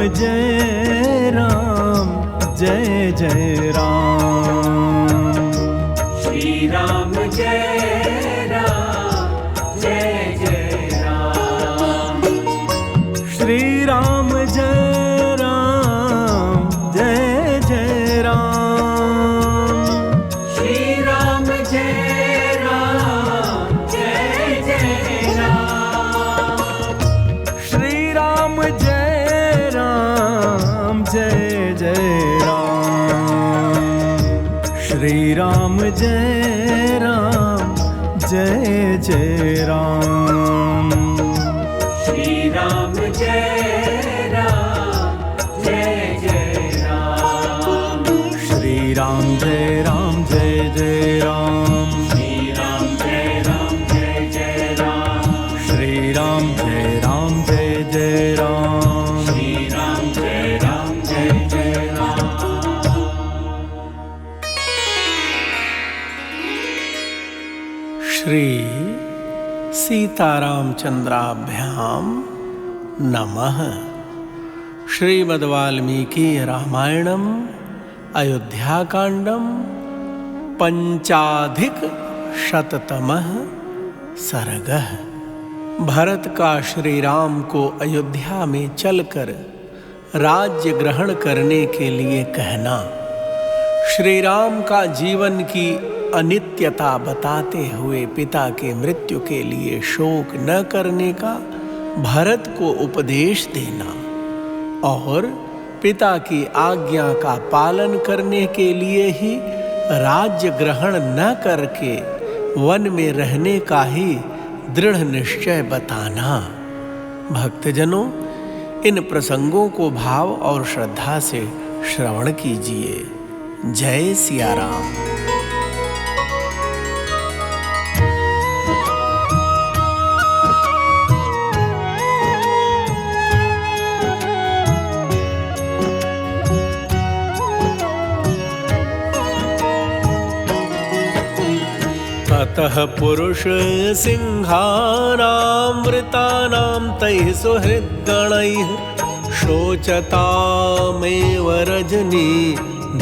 जय राम जय जय राम। श्री राम जय राम जय जय राम। श्री राम जय राम जय जय राम। श्री राम जय राम जय जय राम। श्री राम जय राम जय जय राम। श्री राम जय राम जय जय राम। श्री राम जय राम जय जय राम। श्री राम जय राम जय जय राम। श्री राम जय राम जय जय राम। श्री राम जय राम जय जय राम। श्री राम जय राम जय जय राम। श्री सीतारामचंद्राभ्याम नमः। श्रीमद्वाल्मीकि रामायणम अयोध्याकांडम पंचाधिक शततमः सर्गः। भरत का श्री राम को अयोध्या में चलकर राज्य ग्रहण करने के लिए कहना। श्री राम का जीवन की अनित्यता बताते हुए पिता के मृत्यु के लिए शोक न करने का भरत को उपदेश देना और पिता की आज्ञा का पालन करने के लिए ही राज्य ग्रहण न करके वन में रहने का ही दृढ़ निश्चय बताना। भक्तजनों, इन प्रसंगों को भाव और श्रद्धा से श्रवण कीजिए। जय सिया राम। ततः पुरुष सिंहानां वृतानां तैः सुहृद्गणैः शोचतामेव रजनी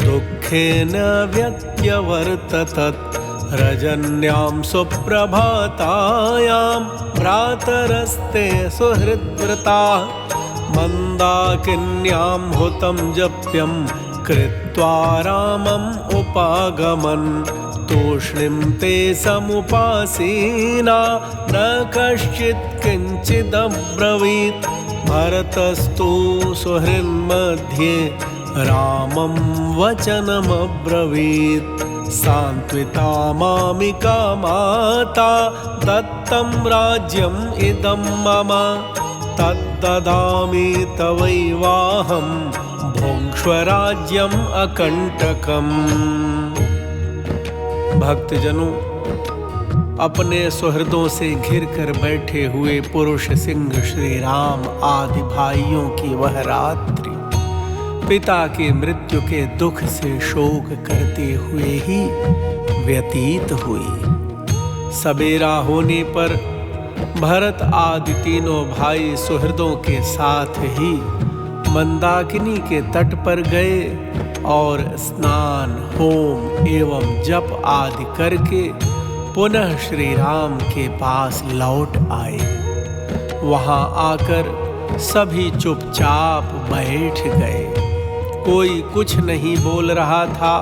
दुःखेन व्यत्यवर्तत। रजन्यां सुप्रभातायां भ्रातरस्ते सुहृद्व्रताः मन्दाकिन्यां हुतं जप्यं कृत्वा रामम् उपागमन्। तूष्णीं ते समुपासीना न कश्चित् किञ्चिदब्रवीत्। भरतस्तु सुहृन्मध्ये रामं वचनमब्रवीत्। सान्त्विता मामिका माता दत्तं राज्यम् इदं मम। तद्ददामि तवैवाहं भुङ्क्ष्व राज्यम् अकण्टकम्। भक्तजनों, अपने सुहृदों से घिर कर बैठे हुए पुरुष सिंह श्री राम आदि भाइयों की वह रात्रि पिता की मृत्यु के दुख से शोक करते हुए ही व्यतीत हुई। सवेरा होने पर भरत आदि तीनों भाई सुहृदों के साथ ही मंदाकिनी के तट पर गए और स्नान होम एवं जप आदि करके पुनः श्री राम के पास लौट आए। वहां आकर सभी चुपचाप बैठ गए। कोई कुछ नहीं बोल रहा था।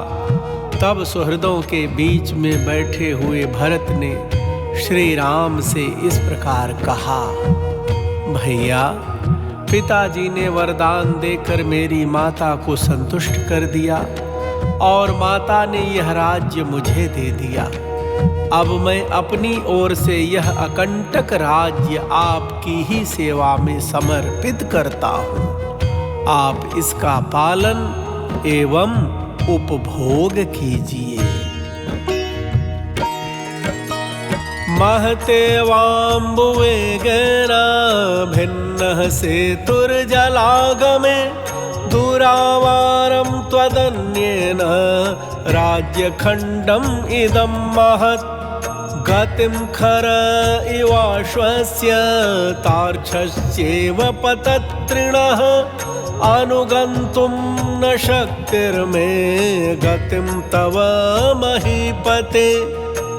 तब सुहृदों के बीच में बैठे हुए भरत ने श्री राम से इस प्रकार कहा, भैया, पिताजी ने वरदान देकर मेरी माता को संतुष्ट कर दिया और माता ने यह राज्य मुझे दे दिया। अब मैं अपनी ओर से यह अकंटक राज्य आपकी ही सेवा में समर्पित करता हूँ। आप इसका पालन एवं उपभोग कीजिए। महते वाम्बुवेगेन भिन्नः सेतुर्जलागमे दुरावारं त्वदन्येन राज्यखण्डम् इदं महत्। गतिं खर इवाश्वस्य तार्क्षस्येव पततृणः अनुगन्तुं न शक्तिर्मे गतिं तव महीपते।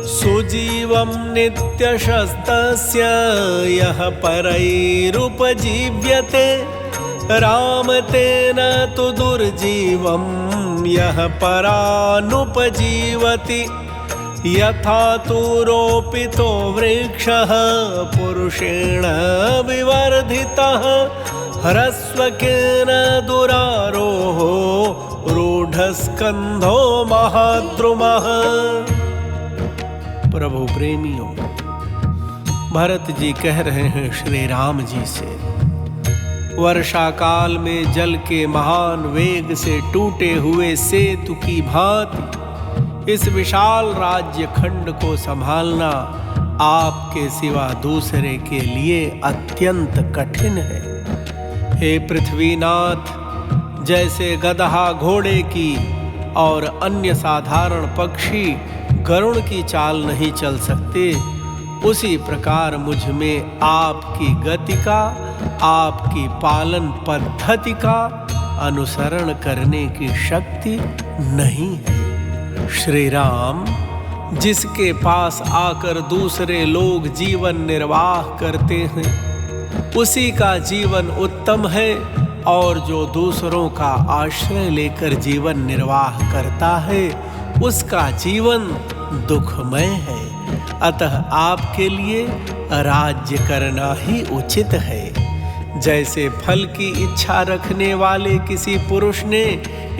सुजीवं नित्यशस्तस्य यः परैरुपजीव्यते। राम तेन तु दुर्जीवं यः परानुपजीवति। यथा तु रोपितो वृक्षः पुरुषेण विवर्धितः। ह्रस्वकेन दुरारोहो रूढस्कन्धो महाद्रुमः। प्रभु प्रेमियों, भरत जी कह रहे हैं श्री राम जी से, वर्षा काल में जल के महान वेग से टूटे हुए सेतु की भांति इस विशाल राज्य खंड को संभालना आपके सिवा दूसरे के लिए अत्यंत कठिन है। हे पृथ्वीनाथ, जैसे गदहा घोड़े की और अन्य साधारण पक्षी गरुड़ की चाल नहीं चल सकते, उसी प्रकार मुझ में आपकी गति का, आपकी पालन पद्धति का अनुसरण करने की शक्ति नहीं है। श्री राम, जिसके पास आकर दूसरे लोग जीवन निर्वाह करते हैं, उसी का जीवन उत्तम है, और जो दूसरों का आश्रय लेकर जीवन निर्वाह करता है, उसका जीवन दुखमय है। अतः आपके लिए राज्य करना ही उचित है। जैसे फल की इच्छा रखने वाले किसी पुरुष ने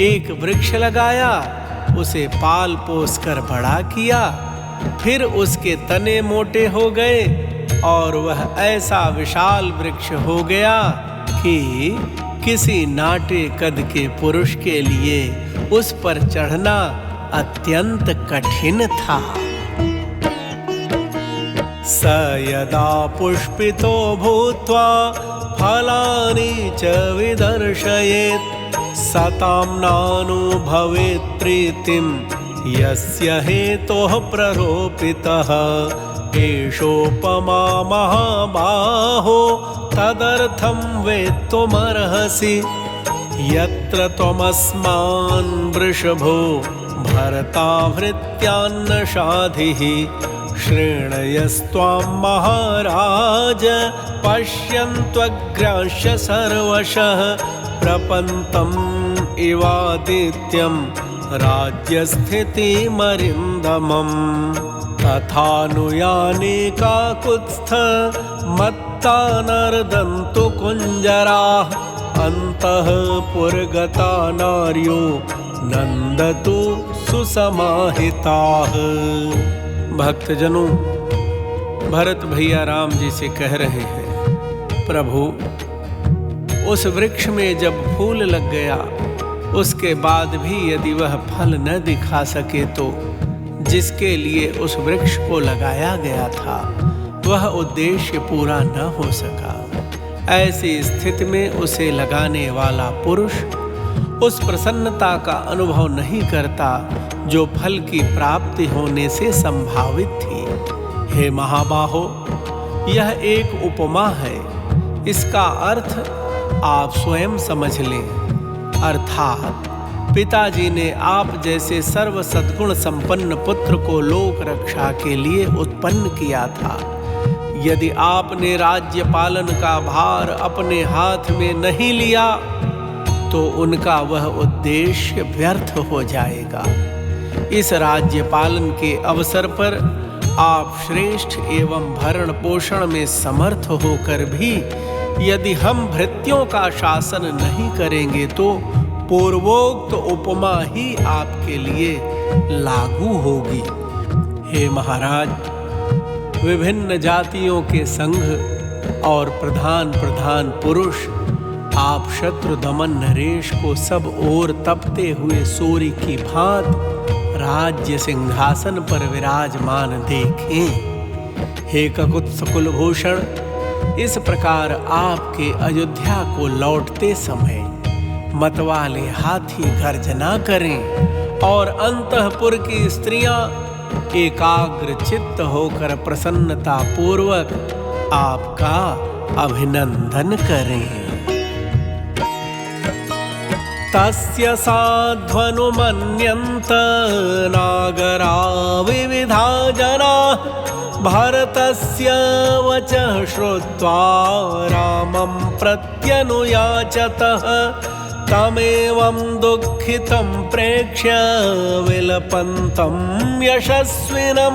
एक वृक्ष लगाया, उसे पाल पोस कर बड़ा किया, फिर उसके तने मोटे हो गए और वह ऐसा विशाल वृक्ष हो गया कि किसी नाटे कद के पुरुष के लिए उस पर चढ़ना अत्यंत कठिन था। स यदा पुष्पितो भूत्वा फलानि च विदर्शयेत्। सतां नानुभवेत् प्रीतिं यस्य हेतोः प्ररोपितः। एषोपमा महाबाहो तदर्थं वेत्तुमर्हसि। यत्र त्वमस्मान् वृषभो भरताभृत्यान्न शाधिः। श्रेणयस्त्वां महाराज पश्यन्त्वग्राह्य सर्वशः। प्रपन्तम् इवादित्यं राज्यस्थितिमरिन्दमम्। तथानुयाने काकुत्स्थ मत्ता नर्दन्तु कुञ्जराः। अन्तःपुरगता नार्यो नन्दतु सुसमाहिताः। भक्तजनों, भरत भैया राम जी से कह रहे हैं, प्रभु, उस वृक्ष में जब फूल लग गया, उसके बाद भी यदि वह फल न दिखा सके तो जिसके लिए उस वृक्ष को लगाया गया था वह उद्देश्य पूरा न हो सका। ऐसी स्थिति में उसे लगाने वाला पुरुष उस प्रसन्नता का अनुभव नहीं करता जो फल की प्राप्ति होने से संभावित थी। हे महाबाहो, यह एक उपमा है, इसका अर्थ आप स्वयं समझ लें। अर्थात पिताजी ने आप जैसे सर्व सद्गुण संपन्न पुत्र को लोक रक्षा के लिए उत्पन्न किया था। यदि आपने राज्य पालन का भार अपने हाथ में नहीं लिया तो उनका वह उद्देश्य व्यर्थ हो जाएगा। इस राज्य पालन के अवसर पर आप श्रेष्ठ एवं भरण पोषण में समर्थ होकर भी यदि हम भृत्यों का शासन नहीं करेंगे तो पूर्वोक्त उपमा ही आपके लिए लागू होगी। हे महाराज, विभिन्न जातियों के संघ और प्रधान पुरुष आप शत्रु दमन नरेश को सब ओर तपते हुए सूर्य की भांति राज्य सिंहासन पर विराजमान देखें। हे ककुत्स कुलभूषण, इस प्रकार आपके अयोध्या को लौटते समय मतवाले हाथी गर्जना करें और अंतःपुर की स्त्रियां एकाग्र चित्त होकर प्रसन्नता पूर्वक आपका अभिनंदन करें। तस्य साध्वनुमन्यन्त नागरा विविधा जना भरतस्य वचः श्रुत्वा रामं प्रत्यनुयाचतः तमेवं दुःखितं प्रेक्ष्य विलपन्तं यशस्विनं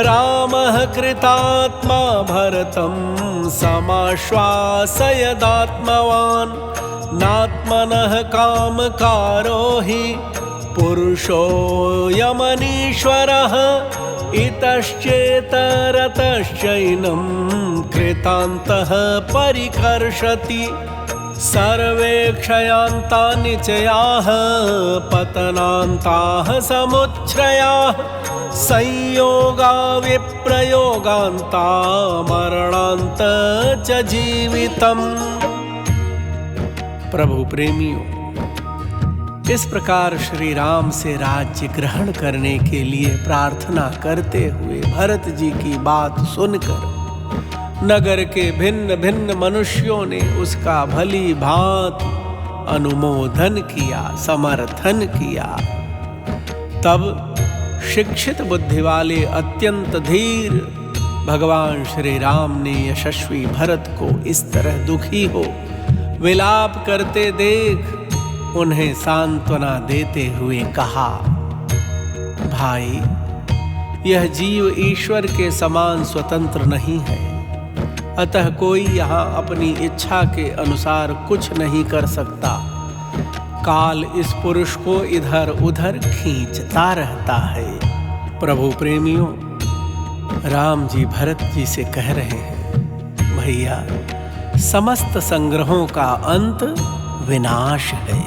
रामः कृतात्मा भरतं समाश्वासयदात्मवान् नात्मनः कामकारो हि पुरुषोऽयमनीश्वरः इतश्चेतरतश्चैनं कृतान्तः परिकर्षति सर्वे क्षयान्तानि च याः पतनान्ताः समुच्छ्रयाः संयोगा विप्रयोगान्ता मरणान्त च जीवितम्। प्रभु प्रेमियों, इस प्रकार श्री राम से राज्य ग्रहण करने के लिए प्रार्थना करते हुए भरत जी की बात सुनकर नगर के भिन्न भिन्न मनुष्यों ने उसका भली भांति अनुमोदन किया, समर्थन किया। तब शिक्षित बुद्धि वाले अत्यंत धीर भगवान श्री राम ने यशस्वी भरत को इस तरह दुखी हो विलाप करते देख उन्हें सांत्वना देते हुए कहा, भाई, यह जीव ईश्वर के समान स्वतंत्र नहीं है, अतः कोई यहाँ अपनी इच्छा के अनुसार कुछ नहीं कर सकता। काल इस पुरुष को इधर उधर खींचता रहता है। प्रभु प्रेमियों, राम जी भरत जी से कह रहे हैं, भैया, समस्त संग्रहों का अंत विनाश है,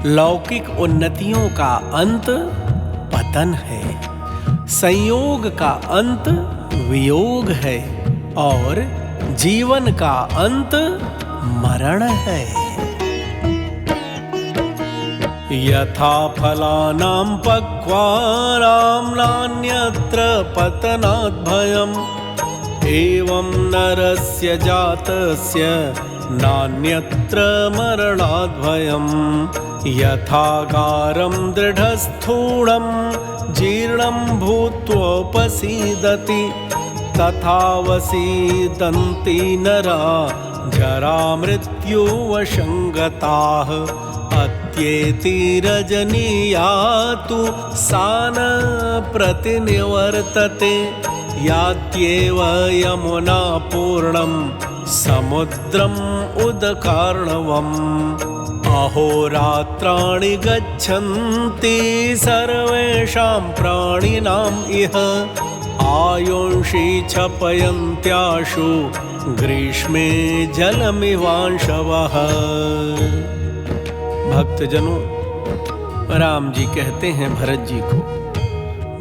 लौकिक उन्नतियों का अंत पतन है, संयोग का अंत वियोग है और जीवन का अंत मरण है। यथा फलानां पक्वानां नान्यत्र पतनात् भयम् एवं नरस्य जातस्य नान्यत्र मरणात् भयम् यथागारं दृढस्थूणं जीर्णं भूत्वोपसीदति तथा वसीदन्ति नरा जरा मृत्युवशङ्गताः अत्येति रजनीयातु सा न प्रतिनिवर्तते यात्येव यमुना पूर्णं समुद्रम् उदकार्णवम् अहोरात्राणि गच्छन्ति सर्वेषां प्राणिनाम् इह आयुंषि क्षपयन्त्याशु ग्रीष्मे जलमिवांशवः। भक्तजनों, राम जी कहते हैं भरत जी को,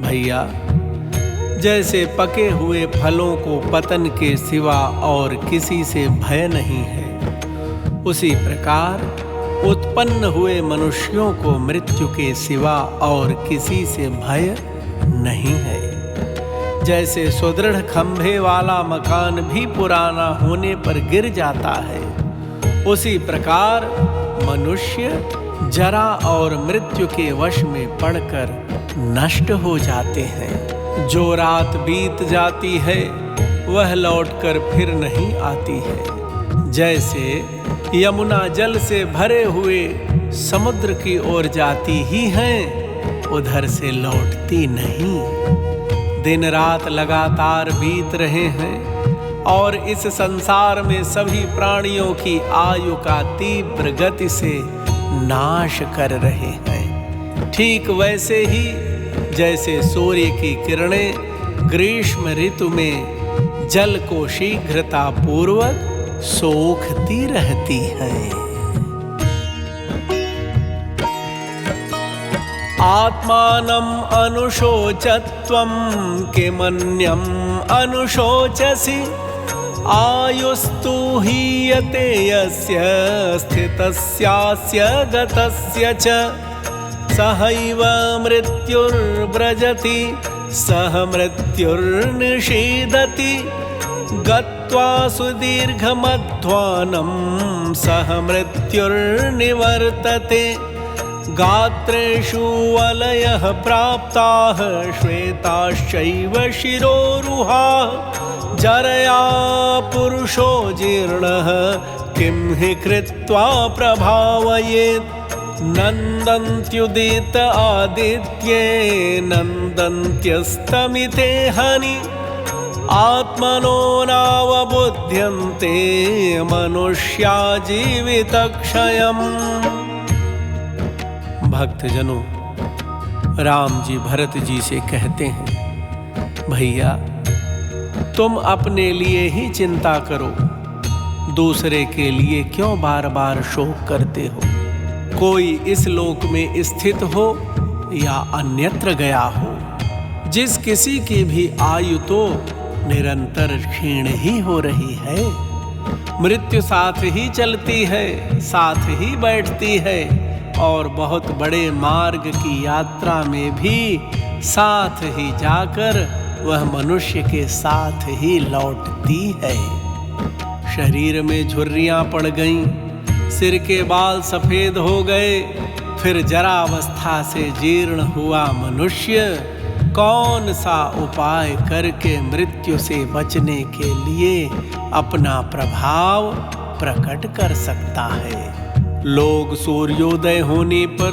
भैया, जैसे पके हुए फलों को पतन के सिवा और किसी से भय नहीं है, उसी प्रकार उत्पन्न हुए मनुष्यों को मृत्यु के सिवा और किसी से भय नहीं है। जैसे सुदृढ़ खंभे वाला मकान भी पुराना होने पर गिर जाता है, उसी प्रकार मनुष्य जरा और मृत्यु के वश में पड़कर नष्ट हो जाते हैं। जो रात बीत जाती है वह लौटकर फिर नहीं आती है। जैसे यमुना जल से भरे हुए समुद्र की ओर जाती ही है, उधर से लौटती नहीं। दिन रात लगातार बीत रहे हैं और इस संसार में सभी प्राणियों की आयु का तीव्र गति से नाश कर रहे हैं। ठीक वैसे ही जैसे सूर्य की किरणें ग्रीष्म ऋतु में जल को शीघ्रता पूर्वक सोखती रहती हैं। आत्मानम् अनुशोचत्वं किमन्यम् अनुशोचसि आयुस्तु हीयते यस्य स्थितस्यास्य गतस्य च सहैव मृत्युर्व्रजति सह मृत्युर्निषीदति गत्वा सुदीर्घमध्वानं सह मृत्युर्निवर्तते। गात्रेषु वलयः प्राप्ताः श्वेताश्चैव शिरोरुहाः। जरया पुरुषो जीर्णः किं हि कृत्वा प्रभावयेत्। नन्दन्त्युदित आदित्ये नन्दन्त्यस्तमिते हनि। आत्मनो नावबुध्यन्ते मनुष्या जीवितक्षयम्। भक्तजनों, राम जी भरत जी से कहते हैं, भैया तुम अपने लिए ही चिंता करो, दूसरे के लिए क्यों बार बार शोक करते हो। कोई इस लोक में स्थित हो या अन्यत्र गया हो, जिस किसी की भी आयु तो निरंतर क्षीण ही हो रही है। मृत्यु साथ ही चलती है, साथ ही बैठती है, और बहुत बड़े मार्ग की यात्रा में भी साथ ही जाकर वह मनुष्य के साथ ही लौटती है। शरीर में झुर्रियां पड़ गईं, सिर के बाल सफेद हो गए, फिर जरावस्था से जीर्ण हुआ मनुष्य कौन सा उपाय करके मृत्यु से बचने के लिए अपना प्रभाव प्रकट कर सकता है। लोग सूर्योदय होने पर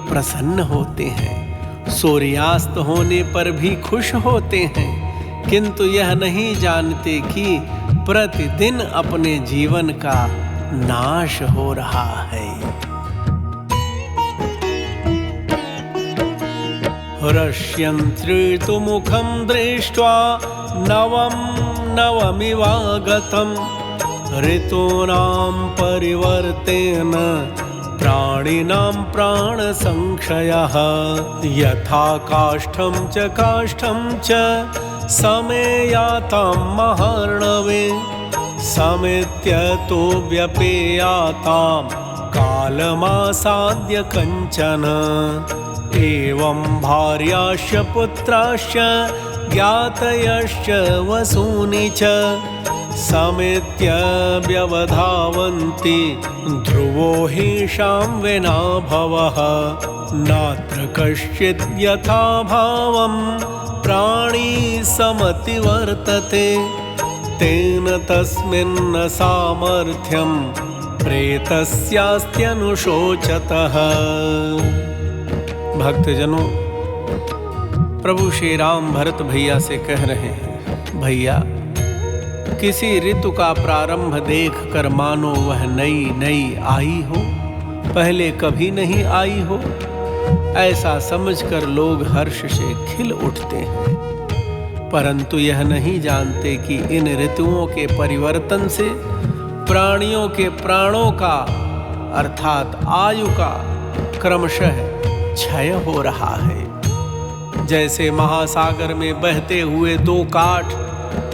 प्रसन्न होते हैं, सूर्यास्त होने पर भी खुश होते हैं, किंतु यह नहीं जानते कि प्रतिदिन अपने जीवन का नाश हो रहा है। हृष्यन्त्रितुमुखं दृष्ट्वा नवं नवमिवागतं। ऋतूनां परिवर्तेन प्राणिनां प्राणसंक्षयः। यथा काष्ठं च समेयातां महार्णवे। समेत्यतो व्यपेयातां कालमासाद्य कञ्चन। एवं भार्याश्च पुत्राश्च ज्ञातयश्च वसूनि च समेत्य व्यवधावन्ति। ध्रुवो हीशां विना भवः नात्र कश्चित् यथा भावं प्राणी समतिवर्तते। तेन तस्मिन् सामर्थ्यं प्रेतस्यास्त्यनुशोचतः। भक्तजनों, प्रभु श्री राम भरत भैया से कह रहे हैं, भैया किसी ऋतु का प्रारंभ देखकर मानो वह नई नई आई हो, पहले कभी नहीं आई हो, ऐसा समझकर लोग हर्ष से खिल उठते हैं। परंतु यह नहीं जानते कि इन ऋतुओं के परिवर्तन से प्राणियों के प्राणों का अर्थात आयु का क्रमशः क्षय हो रहा है। जैसे महासागर में बहते हुए दो काठ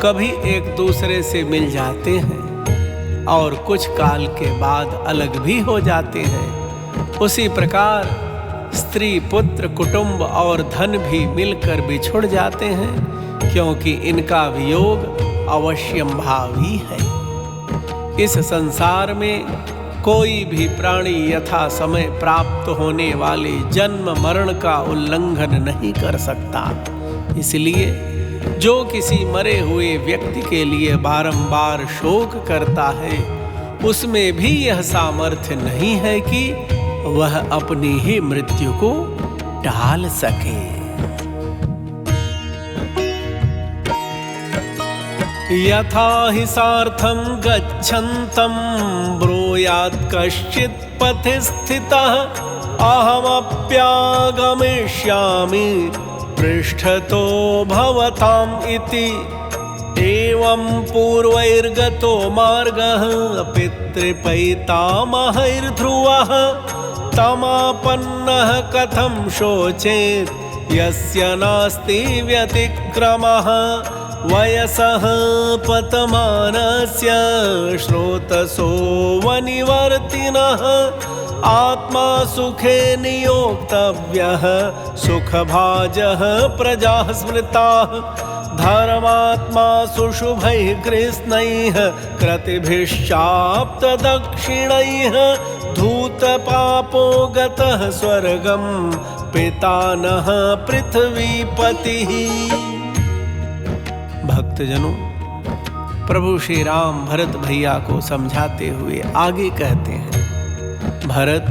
कभी एक दूसरे से मिल जाते हैं और कुछ काल के बाद अलग भी हो जाते हैं, उसी प्रकार स्त्री पुत्र कुटुंब और धन भी मिलकर बिछुड़ जाते हैं, क्योंकि इनका वियोग अवश्यंभावी है। इस संसार में कोई भी प्राणी यथा समय प्राप्त होने वाले जन्म मरण का उल्लंघन नहीं कर सकता। इसलिए जो किसी मरे हुए व्यक्ति के लिए बारंबार शोक करता है, उसमें भी यह सामर्थ्य नहीं है कि वह अपनी ही मृत्यु को टाल सके। यथा हि सार्थं गच्छन्तं ब्रूयात् कश्चित् पथि स्थितः अहमप्यागमिष्यामि पृष्ठतो भवताम् इति। एवं पूर्वैर्गतो मार्गः पितृपैतामहैर्ध्रुवः तमापन्नः कथं शोचेत् यस्य नास्ति व्यतिक्रमः। वयसः पतमानस्य श्रोतसो वनिवर्तिनः आत्मा सुखे नियोक्तव्यः सुखभाजः प्रजाः स्मृताः धर्मात्मा सुशुभैः कृत्स्नैः कृतिभिश्चाप्तदक्षिणैः धूतपापो गतः स्वर्गं पितानः पृथ्वीपतिः। भक्तजनों, प्रभु श्री राम भरत भैया को समझाते हुए आगे कहते हैं, भरत,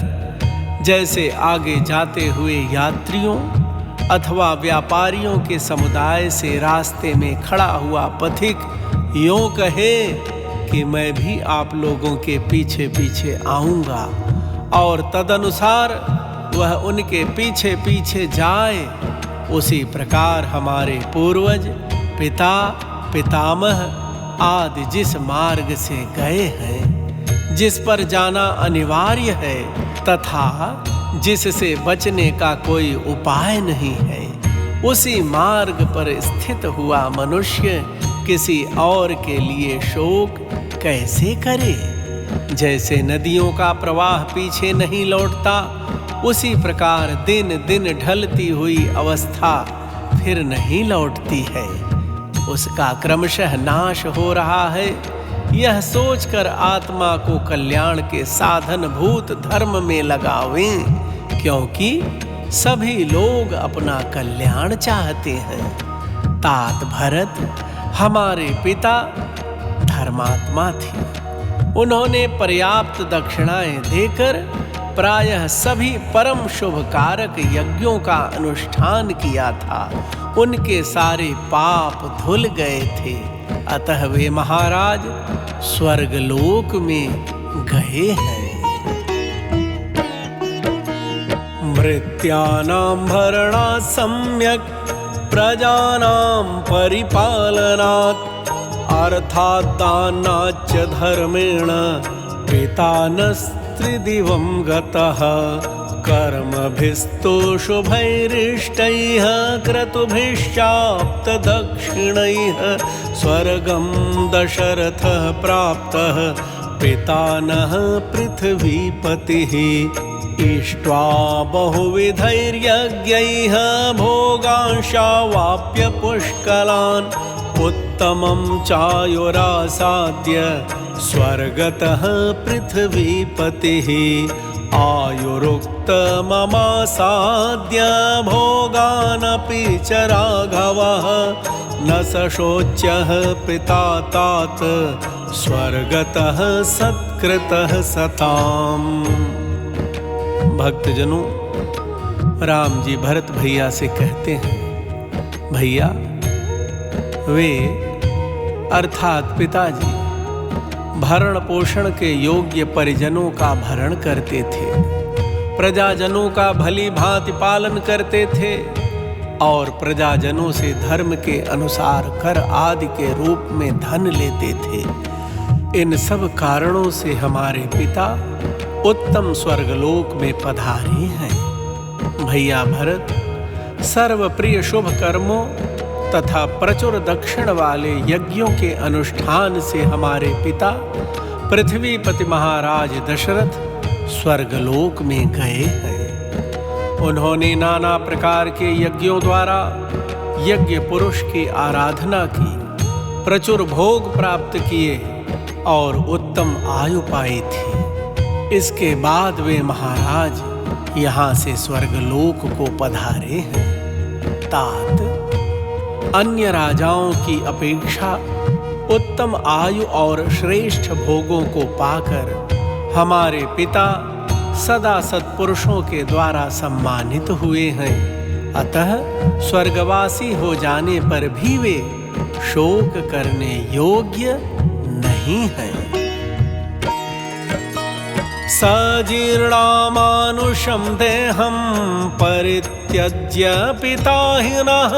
जैसे आगे जाते हुए यात्रियों अथवा व्यापारियों के समुदाय से रास्ते में खड़ा हुआ पथिक यों कहे कि मैं भी आप लोगों के पीछे पीछे आऊंगा और तदनुसार वह उनके पीछे पीछे जाए, उसी प्रकार हमारे पूर्वज पिता पितामह आदि जिस मार्ग से गए हैं, जिस पर जाना अनिवार्य है तथा जिससे बचने का कोई उपाय नहीं है, उसी मार्ग पर स्थित हुआ मनुष्य किसी और के लिए शोक कैसे करे। जैसे नदियों का प्रवाह पीछे नहीं लौटता, उसी प्रकार दिन दिन ढलती हुई अवस्था फिर नहीं लौटती है, उसका क्रमशः नाश हो रहा है। यह सोचकर आत्मा को कल्याण के साधन भूत धर्म में लगावें, क्योंकि सभी लोग अपना कल्याण चाहते हैं। तात भरत हमारे पिता धर्मात्मा थे। उन्होंने पर्याप्त दक्षिणाएं देकर प्रायः सभी परम शुभ कारक यज्ञों का अनुष्ठान किया था। उनके सारे पाप धुल गए थे, अतः वे महाराज स्वर्गलोक में गए हैं। मृत्यानां भरणात् सम्यक् प्रजानां परिपालनात् अर्थात् दानाच्च धर्मेण पितानस्त्रिदिवं गतः कर्मभिस्तो शुभैरिष्टैः क्रतुभिश्चाप्तदक्षिणैः स्वर्गं दशरथः प्राप्तः पितानः पृथ्वीपतिः इष्ट्वा बहुविधैर्यज्ञैः भोगांशावाप्य पुष्कलान् उत्तमं चायुरासाद्य स्वर्गतः पृथ्वीपतिः आयुरुक्तममासाद्य भोगानपि च राघवः न सशोच्यः पिता तात स्वर्गतः सत्कृतः सताम्। भक्तजनों, राम जी भरत भैया से कहते हैं, भैया, वे अर्थात पिताजी भरण पोषण के योग्य परिजनों का भरण करते थे, प्रजाजनों का भली भांति पालन करते थे और प्रजाजनों से धर्म के अनुसार कर आदि के रूप में धन लेते थे। इन सब कारणों से हमारे पिता उत्तम स्वर्गलोक में पधारे हैं। भैया भरत, सर्वप्रिय शुभ कर्मों तथा प्रचुर दक्षिण वाले यज्ञों के अनुष्ठान से हमारे पिता पृथ्वीपति महाराज दशरथ स्वर्गलोक में गए हैं। उन्होंने नाना प्रकार के यज्ञों द्वारा यज्ञ पुरुष की आराधना की, प्रचुर भोग प्राप्त किए और उत्तम आयु पाई थी। इसके बाद वे महाराज यहाँ से स्वर्गलोक को पधारे हैं। तात, अन्य राजाओं की अपेक्षा उत्तम आयु और श्रेष्ठ भोगों को पाकर हमारे पिता सदा सत्पुरुषों के द्वारा सम्मानित हुए हैं। अतः स्वर्गवासी हो जाने पर भी वे शोक करने योग्य नहीं हैं। सजीर्णामानुषं देहं परित्यज्य पिताहिनः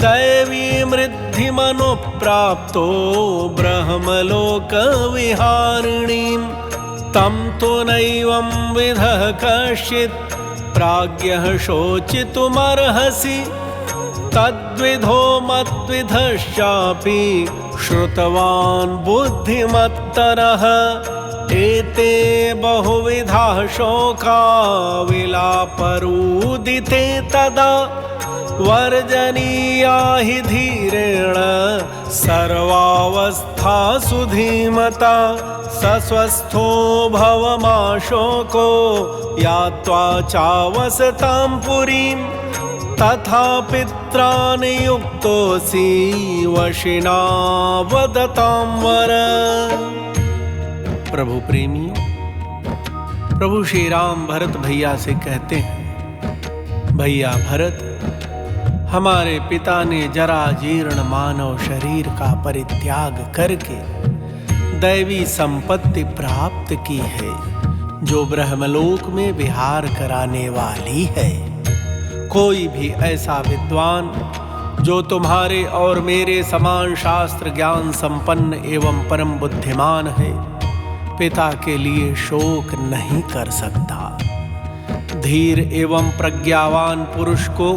दैवीमृद्धिमनुप्राप्तो ब्रह्मलोकविहारिणीं तं तु नैवं विधः कश्चित् प्राज्ञः शोचितुमर्हसि तद्विधो मद्विधश्चापि श्रुतवान् बुद्धिमत्तरः एते बहुविधाः शोका विलापरूदिते तदा वर्जनीया हि धीरेण सर्वावस्थासु धीमता सस्वस्थो भवमाशोको यात्वा चावसतां पुरीं तथा पित्रा नियुक्तोऽसि वशिना वदतां वर। प्रभु प्रेमियों, प्रभु श्री राम भरत भैया से कहते हैं, भैया भरत, हमारे पिता ने जरा जीर्ण मानव शरीर का परित्याग करके दैवी संपत्ति प्राप्त की है, जो ब्रह्मलोक में विहार कराने वाली है। कोई भी ऐसा विद्वान जो तुम्हारे और मेरे समान शास्त्र ज्ञान संपन्न एवं परम बुद्धिमान है, पिता के लिए शोक नहीं कर सकता। धीर एवं प्रज्ञावान पुरुष को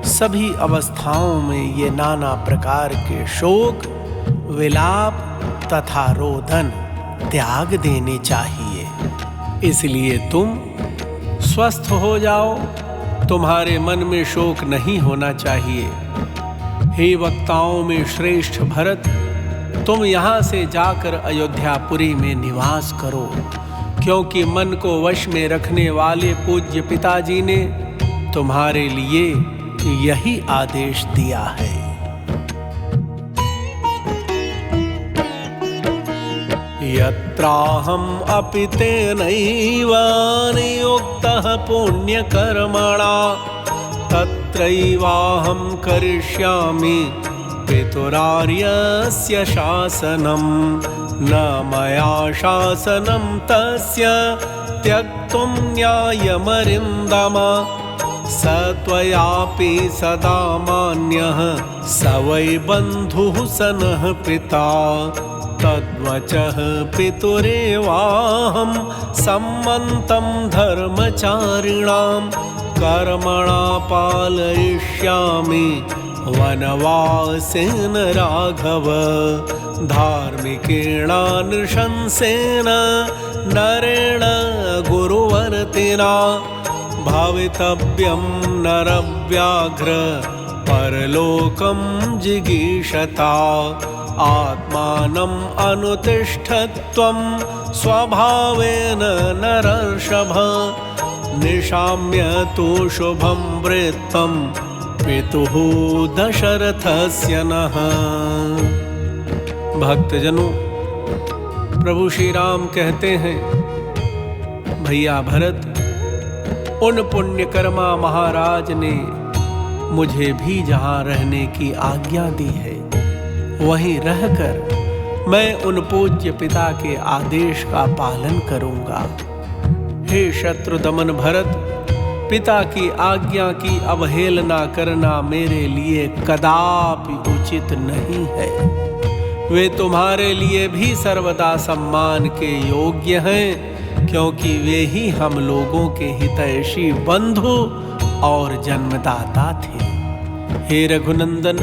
सभी अवस्थाओं में ये नाना प्रकार के शोक, विलाप तथा रोदन त्याग देने चाहिए। इसलिए तुम स्वस्थ हो जाओ, तुम्हारे मन में शोक नहीं होना चाहिए। हे वक्ताओं में श्रेष्ठ भरत, तुम यहाँ से जाकर अयोध्यापुरी में निवास करो, क्योंकि मन को वश में रखने वाले पूज्य पिताजी ने तुम्हारे लिए यही आदेश दिया है। यत्राहं अपि तेनैव नियुक्तः पुण्यकर्मणा तत्रैवाहं करिष्यामि पितुरार्यस्य शासनं न मया शासनं तस्य त्यक्तुं न्यायमरिन्दम स त्वयापि सदा मान्यः स वै बन्धुः सनः पिता तद्वचः पितुरेवाहं सम्मन्तं धर्मचारिणां कर्मणा पालयिष्यामि वनवासेन राघव धार्मिकेण नृशंसेन नरेण गुरुवर्तिना भवितव्यं नरव्याघ्र परलोकं जिगीषता आत्मानम् अनुतिष्ठत्वं स्वभावेन नरर्षभ निशाम्य तु शुभं वृत्तं पितुः दशरथस्य नः। भक्तजनों, प्रभु श्री राम कहते हैं, भैया भरत, उन पुण्यकर्मा महाराज ने मुझे भी जहाँ रहने की आज्ञा दी है, वहीं रहकर मैं उन पूज्य पिता के आदेश का पालन करूंगा। हे शत्रु दमन भरत, पिता की आज्ञा की अवहेलना करना मेरे लिए कदापि उचित नहीं है। वे तुम्हारे लिए भी सर्वदा सम्मान के योग्य हैं, क्योंकि वे ही हम लोगों के हितैषी बंधु और जन्मदाता थे। हे रघुनंदन,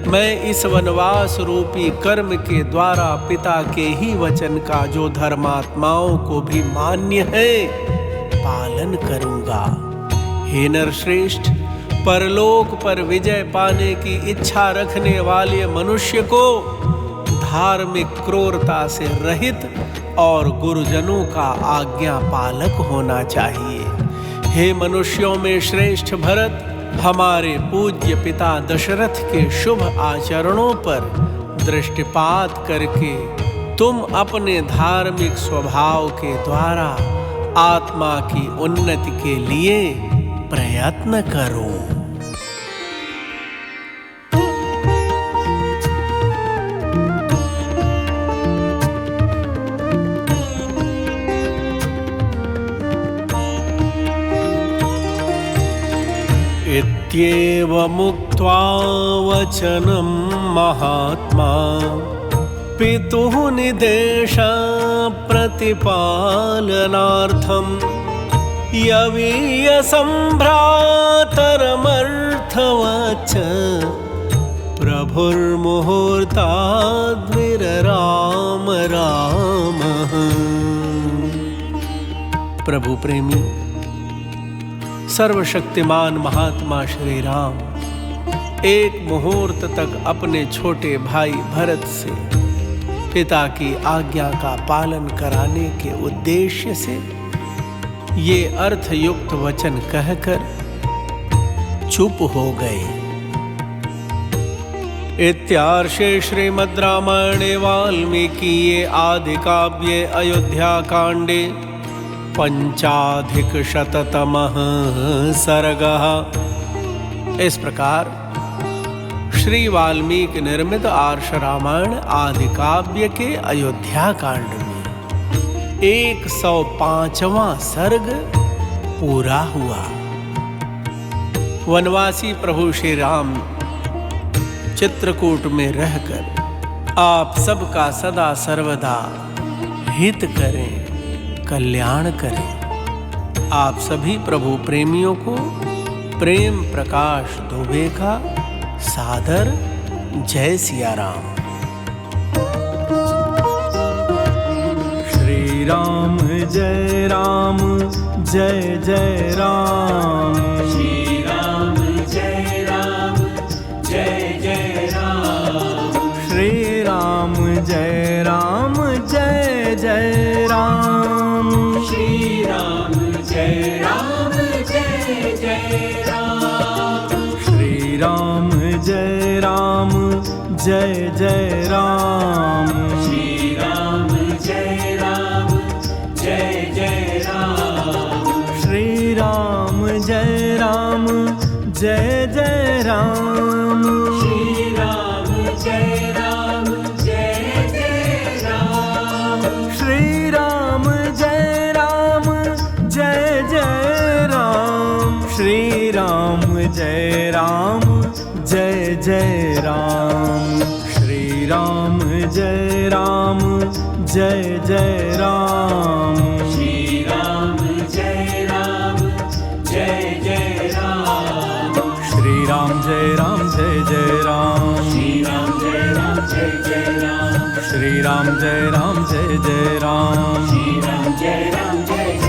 मैं इस वनवास रूपी कर्म के द्वारा पिता के ही वचन का जो धर्मात्माओं को भी मान्य है पालन करूंगा। हे नरश्रेष्ठ, परलोक पर विजय पाने की इच्छा रखने वाले मनुष्य को धार्मिक क्रूरता से रहित और गुरुजनों का आज्ञा पालक होना चाहिए। हे मनुष्यों में श्रेष्ठ भरत, हमारे पूज्य पिता दशरथ के शुभ आचरणों पर दृष्टिपात करके तुम अपने धार्मिक स्वभाव के द्वारा आत्मा की उन्नति के लिए प्रयत्न करो। इत्येवमुक्त्वा वचनं महात्मा पितुः निदेश प्रतिपालनार्थं यवीयसम्भ्रातरमर्थवच्च प्रभुर्मुहूर्ताद्विरराम रामः। प्रभु प्रेमी, सर्वशक्तिमान महात्मा श्री राम एक मुहूर्त तक अपने छोटे भाई भरत से पिता की आज्ञा का पालन कराने के उद्देश्य से ये अर्थयुक्त वचन कहकर चुप हो गए। इत्यार्षे श्रीमद् रामायणे वाल्मीकिये आदि काव्ये अयोध्या कांडे पंचाधिकशततमः सर्गः। इस प्रकार श्री वाल्मीकि निर्मित आर्ष रामायण आदि काव्य के अयोध्या कांड में 105वां सर्ग पूरा हुआ। वनवासी प्रभु श्री राम चित्रकूट में रहकर आप सबका सदा सर्वदा हित करें, कल्याण करें। आप सभी प्रभु प्रेमियों को प्रेम प्रकाश दुबे का सादर जय सिया राम। श्री राम जय राम जय जय राम। श्री राम जय राम जय जय राम। श्री राम जय राम जय जय राम। श्री राम जय राम जय जय राम। श्री राम जय राम जय जय राम। श्री राम जय राम जय जय राम। श्री राम जय राम जय जय राम। श्री राम जय राम जय जय राम। श्री राम जय राम जय जय राम। श्री राम जय राम जय जय राम। श्री राम जय राम जय जय राम। श्री राम जय राम जय जय राम। श्री राम जय राम जय जय राम। श्री राम जय राम जय जय राम। श्री राम जय राम जय जय राम। श्री राम जय राम जय